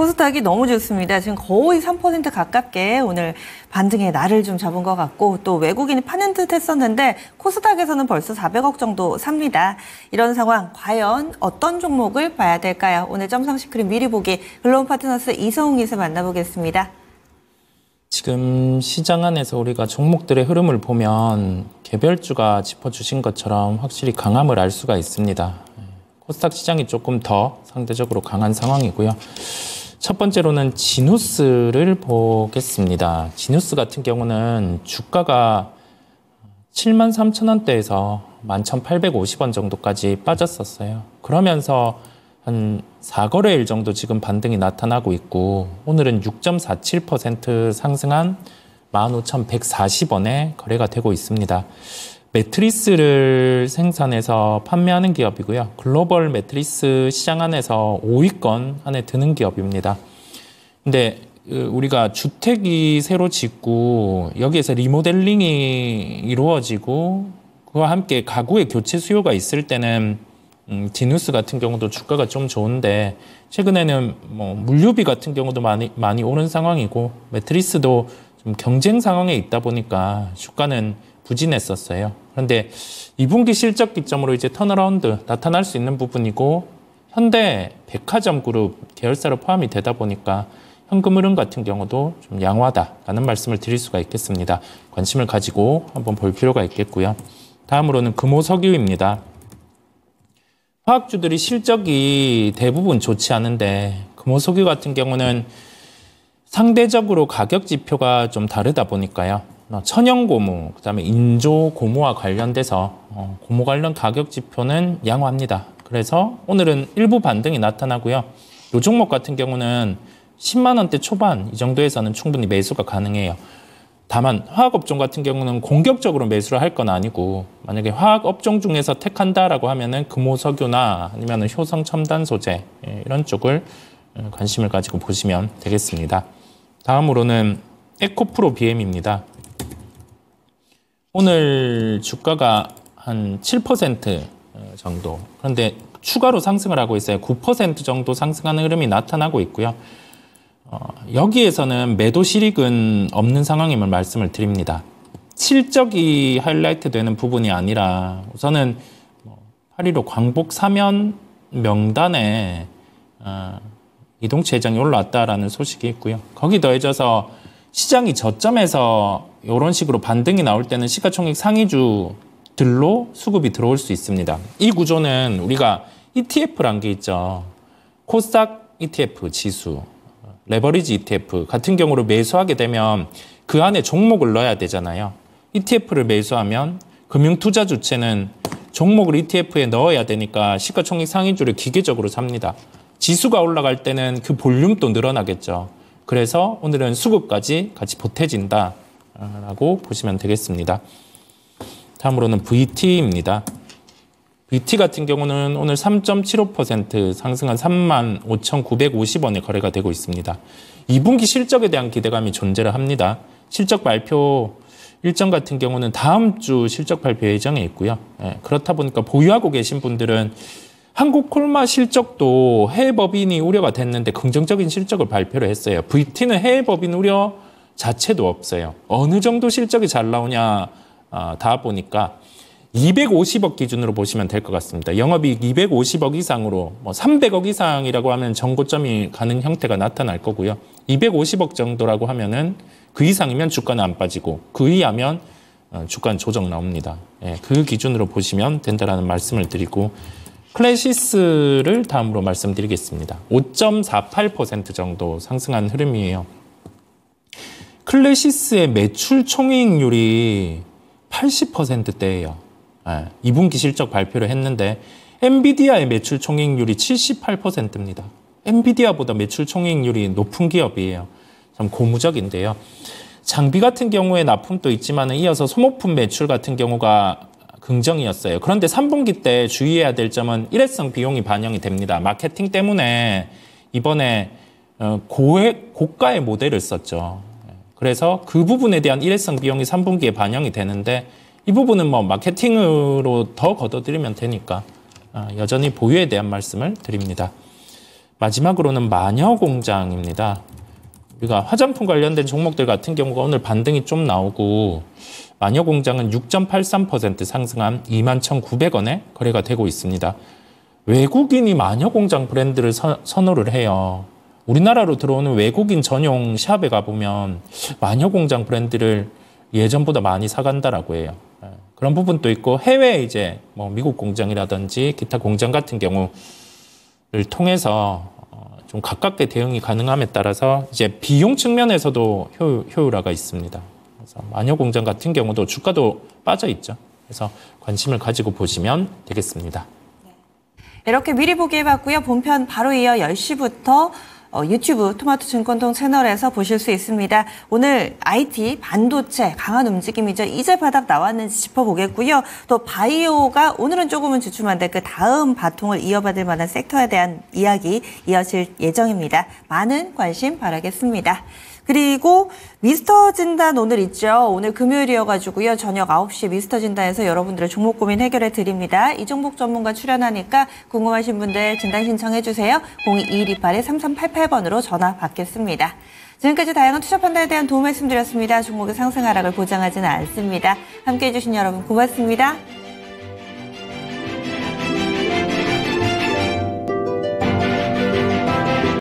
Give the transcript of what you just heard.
코스닥이 너무 좋습니다. 지금 거의 3% 가깝게 오늘 반등의 날을 좀 잡은 것 같고 또 외국인이 파는 듯 했었는데 코스닥에서는 벌써 400억 정도 삽니다. 이런 상황 과연 어떤 종목을 봐야 될까요? 오늘 점성시크릿 미리 보기 글로벌 파트너스 이성웅 기자 만나보겠습니다. 지금 시장 안에서 우리가 종목들의 흐름을 보면 개별주가 짚어주신 것처럼 확실히 강함을 알 수가 있습니다. 코스닥 시장이 조금 더 상대적으로 강한 상황이고요. 첫 번째로는 지누스를 보겠습니다. 지누스 같은 경우는 주가가 73,000원대에서 11,850원 정도까지 빠졌었어요. 그러면서 한 4거래일 정도 지금 반등이 나타나고 있고 오늘은 6.47% 상승한 15,140원에 거래가 되고 있습니다. 매트리스를 생산해서 판매하는 기업이고요. 글로벌 매트리스 시장 안에서 5위권 안에 드는 기업입니다. 근데 우리가 주택이 새로 짓고 여기에서 리모델링이 이루어지고 그와 함께 가구의 교체 수요가 있을 때는 지누스 같은 경우도 주가가 좀 좋은데 최근에는 뭐 물류비 같은 경우도 많이 오른 상황이고 매트리스도 좀 경쟁 상황에 있다 보니까 주가는 부진했었어요. 그런데 2분기 실적 기점으로 이제 턴어라운드 나타날 수 있는 부분이고 현대 백화점 그룹 계열사로 포함이 되다 보니까 현금 흐름 같은 경우도 좀 양호하다라는 말씀을 드릴 수가 있겠습니다. 관심을 가지고 한번 볼 필요가 있겠고요. 다음으로는 금호석유입니다. 화학주들이 실적이 대부분 좋지 않은데 금호석유 같은 경우는 상대적으로 가격 지표가 좀 다르다 보니까요. 천연고무, 그다음에 인조고무와 관련돼서 고무 관련 가격 지표는 양호합니다. 그래서 오늘은 일부 반등이 나타나고요. 이 종목 같은 경우는 10만 원대 초반 이 정도에서는 충분히 매수가 가능해요. 다만 화학업종 같은 경우는 공격적으로 매수를 할 건 아니고 만약에 화학업종 중에서 택한다라고 하면은 금호석유나 아니면 효성첨단소재 이런 쪽을 관심을 가지고 보시면 되겠습니다. 다음으로는 에코프로 BM입니다. 오늘 주가가 한 7% 정도, 그런데 추가로 상승을 하고 있어요. 9% 정도 상승하는 흐름이 나타나고 있고요. 여기에서는 매도 실익은 없는 상황임을 말씀을 드립니다. 실적이 하이라이트 되는 부분이 아니라 우선은 8.15 광복 사면 명단에 이동치 회장이 올라왔다라는 소식이 있고요. 거기 더해져서 시장이 저점에서 이런 식으로 반등이 나올 때는 시가총액 상위주들로 수급이 들어올 수 있습니다. 이 구조는 우리가 ETF란 게 있죠. 코스닥 ETF 지수, 레버리지 ETF 같은 경우로 매수하게 되면 그 안에 종목을 넣어야 되잖아요. ETF를 매수하면 금융투자 주체는 종목을 ETF에 넣어야 되니까 시가총액 상위주를 기계적으로 삽니다. 지수가 올라갈 때는 그 볼륨도 늘어나겠죠. 그래서 오늘은 수급까지 같이 보태진다라고 보시면 되겠습니다. 다음으로는 VT입니다. VT 같은 경우는 오늘 3.75% 상승한 35,950원에 거래가 되고 있습니다. 2분기 실적에 대한 기대감이 존재를 합니다. 실적 발표 일정 같은 경우는 다음 주 실적 발표 예정에 있고요. 그렇다 보니까 보유하고 계신 분들은 한국콜마 실적도 해외 법인이 우려가 됐는데 긍정적인 실적을 발표를 했어요. VT는 해외 법인 우려 자체도 없어요. 어느 정도 실적이 잘 나오냐 다 보니까 250억 기준으로 보시면 될 것 같습니다. 영업이익 250억 이상으로 300억 이상이라고 하면 정고점이 가는 형태가 나타날 거고요. 250억 정도라고 하면은 그 이상이면 주가는 안 빠지고 그 이하면 주가는 조정 나옵니다. 그 기준으로 보시면 된다라는 말씀을 드리고 클래시스를 다음으로 말씀드리겠습니다. 5.48% 정도 상승한 흐름이에요. 클래시스의 매출 총이익률이 80%대예요. 2분기 실적 발표를 했는데 엔비디아의 매출 총이익률이 78%입니다. 엔비디아보다 매출 총이익률이 높은 기업이에요. 참 고무적인데요. 장비 같은 경우에 납품도 있지만 이어서 소모품 매출 같은 경우가 긍정이었어요. 그런데 3분기 때 주의해야 될 점은 일회성 비용이 반영이 됩니다. 마케팅 때문에 이번에 고가의 모델을 썼죠. 그래서 그 부분에 대한 일회성 비용이 3분기에 반영이 되는데 이 부분은 뭐 마케팅으로 더 걷어들이면 되니까 여전히 보유에 대한 말씀을 드립니다. 마지막으로는 마녀공장입니다. 우리가 화장품 관련된 종목들 같은 경우가 오늘 반등이 좀 나오고 마녀공장은 6.83% 상승한 21,900원에 거래가 되고 있습니다. 외국인이 마녀공장 브랜드를 선호를 해요. 우리나라로 들어오는 외국인 전용 샵에 가보면 마녀공장 브랜드를 예전보다 많이 사간다라고 해요. 그런 부분도 있고 해외 이제 뭐 미국 공장이라든지 기타 공장 같은 경우를 통해서 좀 가깝게 대응이 가능함에 따라서 이제 비용 측면에서도 효율화가 있습니다. 그래서 마녀공장 같은 경우도 주가도 빠져 있죠. 그래서 관심을 가지고 보시면 되겠습니다. 이렇게 미리 보기 해봤고요. 본편 바로 이어 10시부터 유튜브 토마토 증권통 채널에서 보실 수 있습니다. 오늘 IT, 반도체 강한 움직임이죠. 이제 바닥 나왔는지 짚어보겠고요. 또 바이오가 오늘은 조금은 주춤한데 그 다음 바통을 이어받을 만한 섹터에 대한 이야기 이어질 예정입니다. 많은 관심 바라겠습니다. 그리고 미스터 진단 오늘 있죠. 오늘 금요일이어가지고요. 저녁 9시 미스터 진단에서 여러분들의 종목 고민 해결해 드립니다. 이종복 전문가 출연하니까 궁금하신 분들 진단 신청해 주세요. 02-2128-3388번으로 전화 받겠습니다. 지금까지 다양한 투자 판단에 대한 도움 말씀드렸습니다. 종목의 상승 하락을 보장하지는 않습니다. 함께해 주신 여러분 고맙습니다.